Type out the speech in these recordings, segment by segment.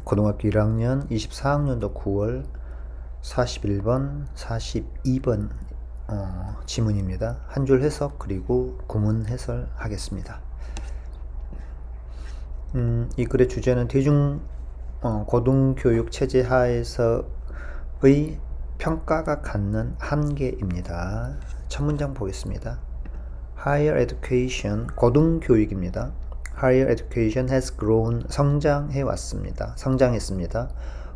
고등학교 1학년 24학년도 9월 41번, 42번 지문입니다. 한 줄 해석 그리고 구문 해설 하겠습니다. 이 글의 주제는 고등교육 체제 하에서의 평가가 갖는 한계입니다. 첫 문장 보겠습니다. Higher education, 고등교육입니다. Higher education has grown, 성장했습니다.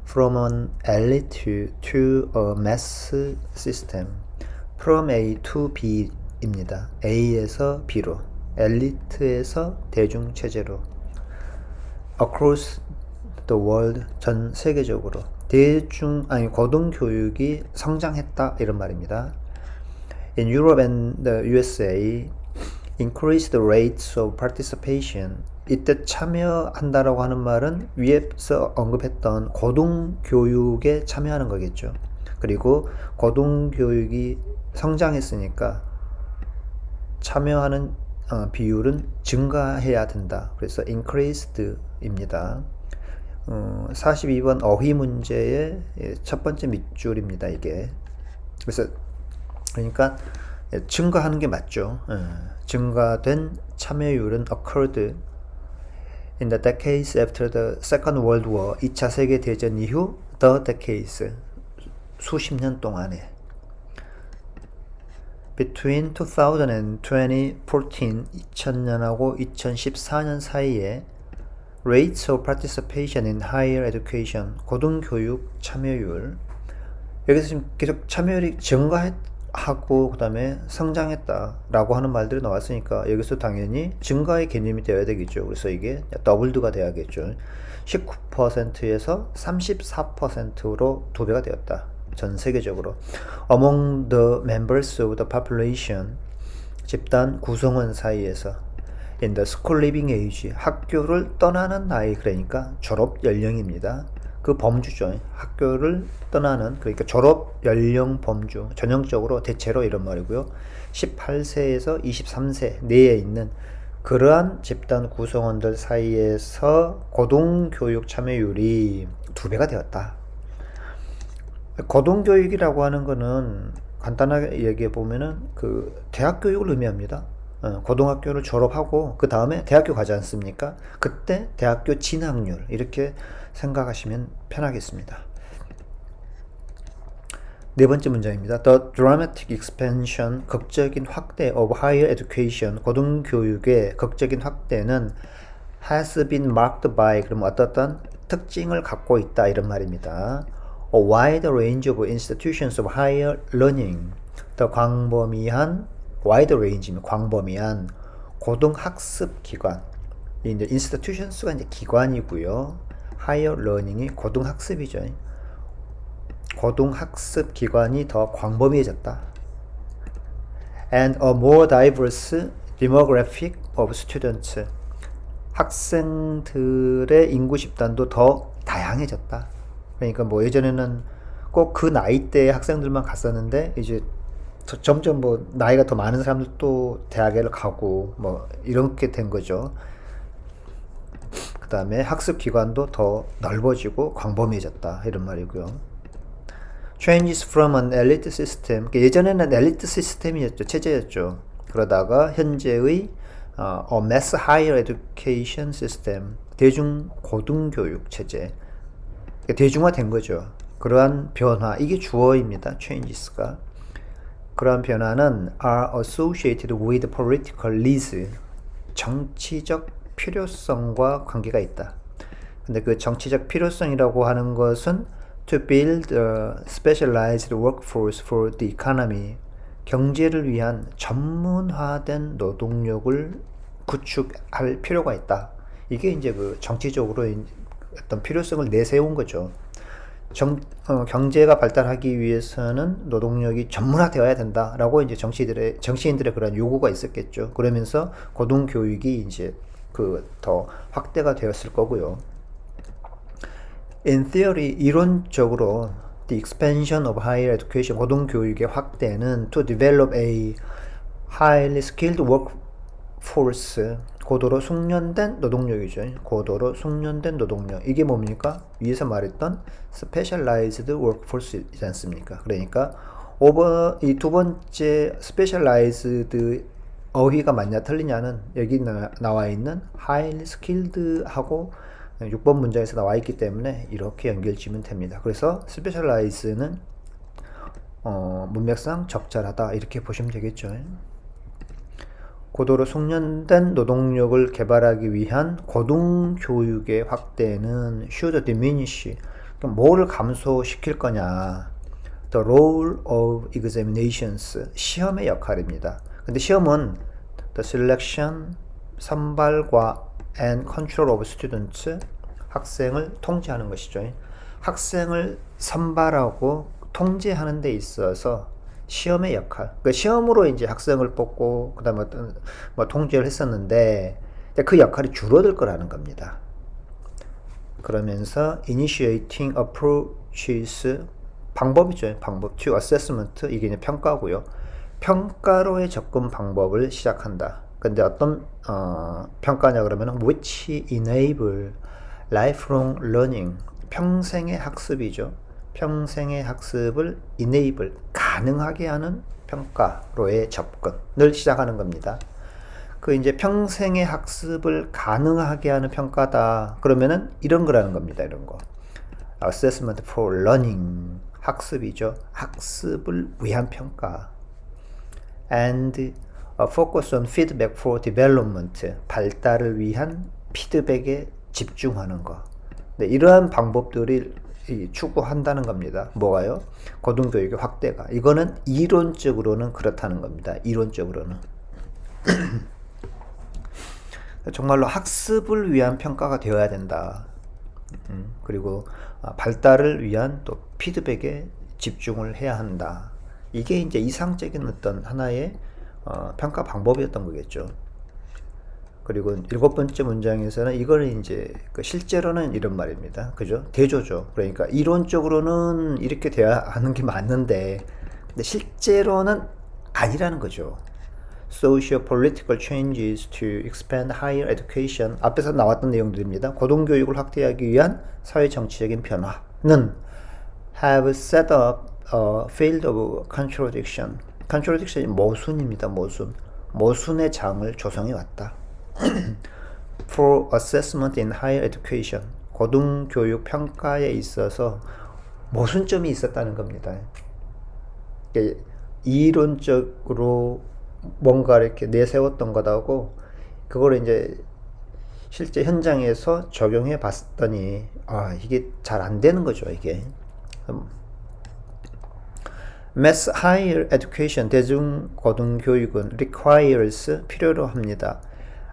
From an elite to a mass system. From A to B입니다. A에서 B로, 엘리트에서 대중체제로. Across the world, 전 세계적으로. 고등교육이 성장했다 이런 말입니다. In Europe and the USA, increased the rates of participation. 이때 참여한다라고 하는 말은 위에서 언급했던 고등교육에 참여하는 거겠죠. 그리고 고등교육이 성장했으니까 참여하는 비율은 증가해야 된다. 그래서 increased입니다. 42번 어휘 문제의 첫 번째 밑줄입니다. 이게. 그러니까 증가하는 게 맞죠. 증가된 참여율은 occurred in the decades after the Second World War, 2차 세계대전 이후 the decades, 수십 년 동안에. Between 2000 and 2014, 2000년하고 2014년 사이에 rates of participation in higher education, 고등교육 참여율. 여기서 지금 계속 참여율이 증가하고 그 다음에 성장했다라고 하는 말들이 나왔으니까 여기서 당연히 증가의 개념이 되어야 되겠죠. 그래서 이게 더블드가 돼야겠죠. 19%에서 34%로 2배가 되었다. 전 세계적으로. Among the members of the population, 집단 구성원 사이에서. In the school leaving age, 학교를 떠나는 나이, 그러니까 졸업 연령입니다. 그 범주죠. 학교를 떠나는, 그러니까 졸업 연령 범주, 전형적으로 대체로 이런 말이고요. 18세에서 23세 내에 있는 그러한 집단 구성원들 사이에서 고등교육 참여율이 2배가 되었다. 고등교육이라고 하는 거는 간단하게 얘기해 보면은 그 대학 교육을 의미합니다. 고등학교를 졸업하고 그 다음에 대학교 가지 않습니까? 그때 대학교 진학률 이렇게 생각하시면 편하겠습니다. 네 번째 문장입니다. The dramatic expansion, 극적인 확대 of higher education, 고등교육의 극적인 확대는 has been marked by, 그럼 어떤 특징을 갖고 있다 이런 말입니다. A wide range of institutions of higher learning, 더 광범위한, wide range면 광범위한 고등학습 기관. 이제 institutions가 이제 기관이고요. higher learning이 고등학습이죠. 고등학습 기관이 더 광범위해졌다. And a more diverse demographic of students, 학생들의 인구 집단도 더 다양해졌다. 그러니까 뭐 예전에는 꼭 그 나이대의 학생들만 갔었는데 이제 점점 뭐 나이가 더 많은 사람들도 대학을 가고 뭐 이렇게 된 거죠. 그 다음에 학습 기관도 더 넓어지고 광범위해졌다 이런 말이고요. Changes from an elite system, 예전에는 엘리트 시스템이었죠. 체제였죠. 그러다가 현재의 a mass higher education system, 대중 고등교육 체제, 대중화된 거죠. 그러한 변화, 이게 주어입니다. changes가. 그러한 변화는 are associated with political needs, 정치적 필요성과 관계가 있다. 근데 그 정치적 필요성이라고 하는 것은 to build a specialized workforce for the economy, 경제를 위한 전문화된 노동력을 구축할 필요가 있다. 이게 이제 그 정치적으로 어떤 필요성을 내세운 거죠. 경제가 발달하기 위해서는 노동력이 전문화되어야 된다라고 이제 정치인들의 그런 요구가 있었겠죠. 그러면서 고등교육이 이제 그 더 확대가 되었을 거고요. In theory, 이론적으로 the expansion of higher education, 고등교육의 확대는 to develop a highly skilled workforce, 고도로 숙련된 노동력이죠. 고도로 숙련된 노동력. 이게 뭡니까? 위에서 말했던 specialized workforce이지 않습니까? 그러니까 이 두 번째 specialized 어휘가 맞냐 틀리냐는 여기 나와 있는 highly skilled하고 6번 문장에서 나와 있기 때문에 이렇게 연결 지으면 됩니다. 그래서 specialize는 문맥상 적절하다 이렇게 보시면 되겠죠. 고도로 숙련된 노동력을 개발하기 위한 고등교육의 확대는 should diminish, 뭐를 감소시킬 거냐, the role of examinations, 시험의 역할입니다. 근데 시험은 the selection, 선발과 and control of students, 학생을 통제하는 것이죠. 학생을 선발하고 통제하는 데 있어서 시험의 역할, 그 시험으로 이제 학생을 뽑고 그다음에 어떤 뭐 통제를 했었는데 그 역할이 줄어들 거라는 겁니다. 그러면서 initiating approaches, 방법이죠. 방법 to assessment, 이게 이제 평가고요. 평가로의 접근 방법을 시작한다. 근데 어떤 평가냐 그러면 which enable lifelong learning, 평생의 학습이죠. 평생의 학습을 enable, 가능하게 하는 평가로의 접근을 시작하는 겁니다. 그 이제 평생의 학습을 가능하게 하는 평가다. 그러면은 이런 거라는 겁니다. 이런 거. assessment for learning, 학습이죠. 학습을 위한 평가. and focus on feedback for development, 발달을 위한 피드백에 집중하는 거. 네, 이러한 방법들이 추구한다는 겁니다. 뭐가요? 고등교육의 확대가. 이거는 이론적으로는 그렇다는 겁니다. 이론적으로는. 정말로 학습을 위한 평가가 되어야 된다. 그리고 발달을 위한 또 피드백에 집중을 해야 한다. 이게 이제 이상적인 어떤 하나의 평가 방법이었던 거겠죠. 그리고 7번째 문장에서는 이거는 이제 실제로는 이런 말입니다. 그죠? 대조죠. 그러니까 이론적으로는 이렇게 돼야 하는 게 맞는데, 근데 실제로는 아니라는 거죠. Socio-political changes to expand higher education. 앞에서 나왔던 내용들입니다. 고등교육을 확대하기 위한 사회 정치적인 변화는 have set up a field of contradiction. contradiction이 모순입니다. 모순의 장을 조성해 왔다. For assessment in higher education, 고등교육 평가에 있어서 모순점이 있었다는 겁니다. 이론적으로 뭔가 이렇게 내세웠던 것하고 그걸 이제 실제 현장에서 적용해 봤더니 이게 잘 안 되는 거죠. 이게 Mass higher education, 대중고등교육은 requires, 필요로 합니다.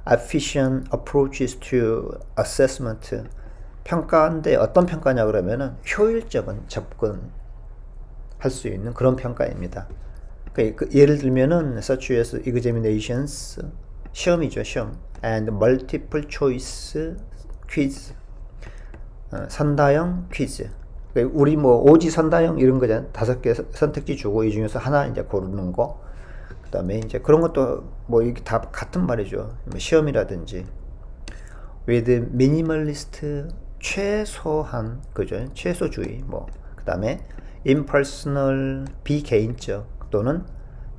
efficient approaches to assessment, 평가인데 어떤 평가냐 그러면은 효율적인 접근할 수 있는 그런 평가입니다. 예를 들면은 such as examinations, 시험이죠, 시험, and multiple choice quiz, 선다형 퀴즈. 우리 뭐 오지 선다형 이런 거잖아요. 5개 선택지 주고 이 중에서 하나 이제 고르는 거. 그다음에 이제 그런 것도 뭐 이게 다 같은 말이죠. 시험이라든지 with minimalist, 최소한, 그죠? 최소주의, 뭐 그다음에 impersonal, 비개인적, 또는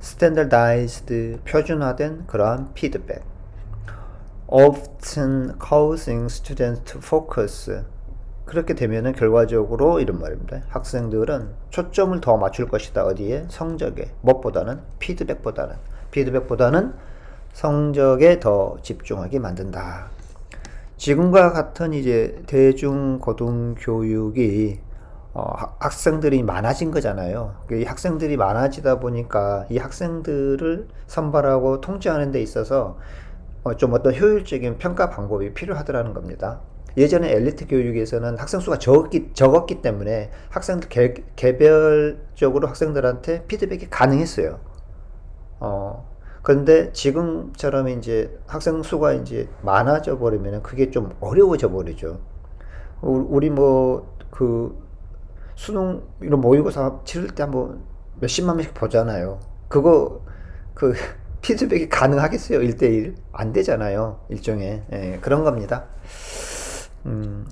standardized, 표준화된 그러한 피드백. often causing students to focus, 그렇게 되면은 결과적으로 이런 말입니다. 학생들은 초점을 더 맞출 것이다. 어디에? 성적에. 무엇보다는? 피드백보다는 성적에 더 집중하게 만든다. 지금과 같은 이제 대중고등교육이 학생들이 많아진 거잖아요. 이 학생들이 많아지다 보니까 이 학생들을 선발하고 통제하는 데 있어서 좀 어떤 효율적인 평가 방법이 필요하더라는 겁니다. 예전에 엘리트 교육에서는 학생 수가 적었기 때문에 학생들 개별적으로 학생들한테 피드백이 가능했어요. 그런데 지금처럼 이제 학생 수가 이제 많아져 버리면 그게 좀 어려워져 버리죠. 우리 뭐 수능 이런 모의고사 치를 때 한번 몇십만 명씩 보잖아요. 그거 피드백이 가능하겠어요? 1대1? 안 되잖아요. 일종의. 예, 그런 겁니다.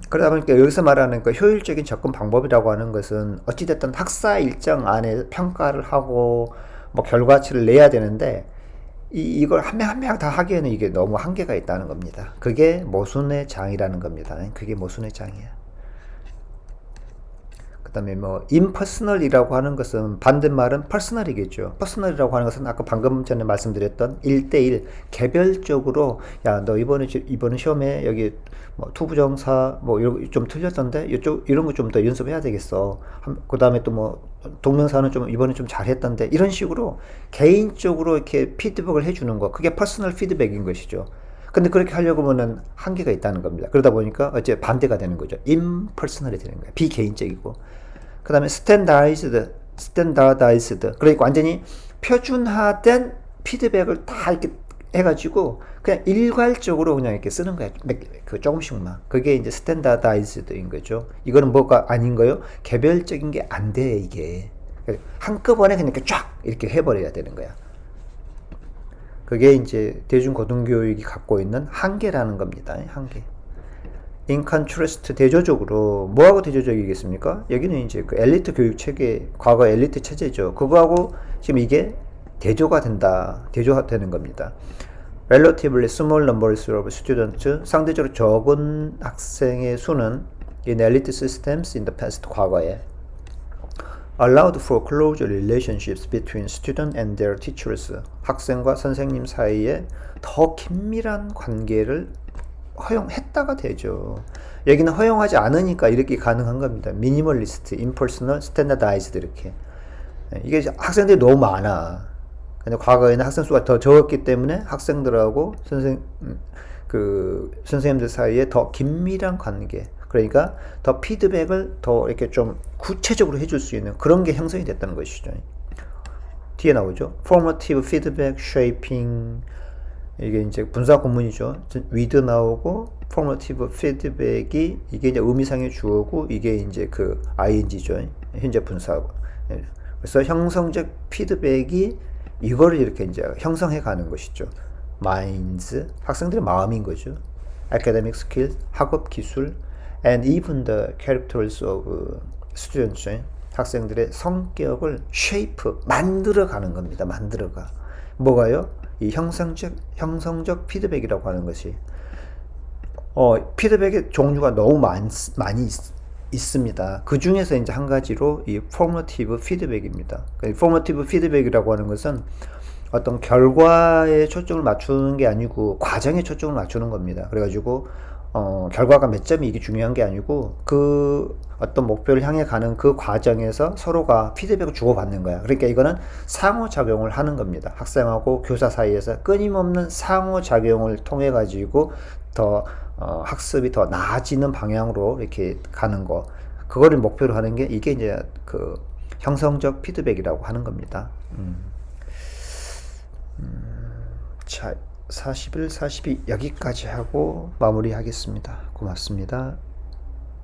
그러다 보니까 여기서 말하는 그 효율적인 접근 방법이라고 하는 것은 어찌됐든 학사 일정 안에 평가를 하고 뭐 결과치를 내야 되는데 이걸 한 명 한 명 다 하기에는 이게 너무 한계가 있다는 겁니다. 그게 모순의 장이라는 겁니다. 그게 모순의 장이야. 그다음에 뭐 impersonal이라고 하는 것은 반대말은 personal이겠죠. personal이라고 하는 것은 아까 방금 전에 말씀드렸던 1대1 개별적으로 야 너 이번에 시험에 여기 뭐 투부정사 뭐 이런 좀 틀렸던데 이쪽 이런 거 좀 더 연습해야 되겠어. 그다음에 또 뭐 동명사는 좀 이번에 좀 잘했던데 이런 식으로 개인적으로 이렇게 피드백을 해주는 거 그게 퍼스널 피드백인 것이죠. 근데 그렇게 하려고 하면 한계가 있다는 겁니다. 그러다 보니까 어째 반대가 되는 거죠. impersonal이 되는 거예요. 비개인적이고. 그 다음에 standardized. 그러니까 완전히 표준화된 피드백을 다 이렇게 해가지고 그냥 일괄적으로 그냥 이렇게 쓰는 거야. 그 조금씩만. 그게 이제 standardized인 거죠. 이거는 뭐가 아닌 거요? 개별적인 게 안 돼, 이게. 한꺼번에 그냥 이렇게 쫙 이렇게 해버려야 되는 거야. 그게 이제 대중고등교육이 갖고 있는 한계라는 겁니다. 한계. In contrast, 대조적으로 뭐하고 대조적이겠습니까? 여기는 이제 그 엘리트 교육 체계, 과거 엘리트 체제죠. 그거하고 지금 이게 대조가 되는 겁니다. Relatively small numbers of students, 상대적으로 적은 학생의 수는 in elite systems in the past, 과거에 allowed for close relationships between student and their teachers, 학생과 선생님 사이에 더 긴밀한 관계를 허용했다가 되죠. 여기는 허용하지 않으니까 이렇게 가능한 겁니다. 미니멀리스트, 임퍼스널, 스탠다다이즈드 이렇게. 이게 학생들이 너무 많아. 근데 과거에는 학생 수가 더 적었기 때문에 학생들하고 선생님들 사이에 더 긴밀한 관계. 그러니까 더 피드백을 더 이렇게 좀 구체적으로 해줄 수 있는 그런 게 형성이 됐다는 것이죠. 뒤에 나오죠. Formative feedback, shaping. 이게 이제 분사 구문이죠. with 나오고 formative feedback이 이게 이제 의미상의 주어고 이게 이제 그 ing죠. 현재 분사고. 그래서 형성적 피드백이 이거를 이렇게 이제 형성해 가는 것이죠. minds, 학생들의 마음인 거죠. academic skills, 학업 기술, and even the characters of students, 학생들의 성격을 shape, 만들어 가는 겁니다. 만들어가. 뭐가요? 이 형성적 피드백이라고 하는 것이 피드백의 종류가 너무 많이 있습니다. 그 중에서 이제 한 가지로 이 formative feedback입니다. formative feedback이라고 하는 것은 어떤 결과에 초점을 맞추는 게 아니고 과정에 초점을 맞추는 겁니다. 그래가지고 결과가 몇 점이 이게 중요한 게 아니고 그 어떤 목표를 향해 가는 그 과정에서 서로가 피드백을 주고받는 거야. 그러니까 이거는 상호작용을 하는 겁니다. 학생하고 교사 사이에서 끊임없는 상호작용을 통해 가지고 더 학습이 더 나아지는 방향으로 이렇게 가는 거. 그거를 목표로 하는 게 이게 이제 그 형성적 피드백이라고 하는 겁니다. 자, 41, 42 여기까지 하고 마무리하겠습니다. 고맙습니다.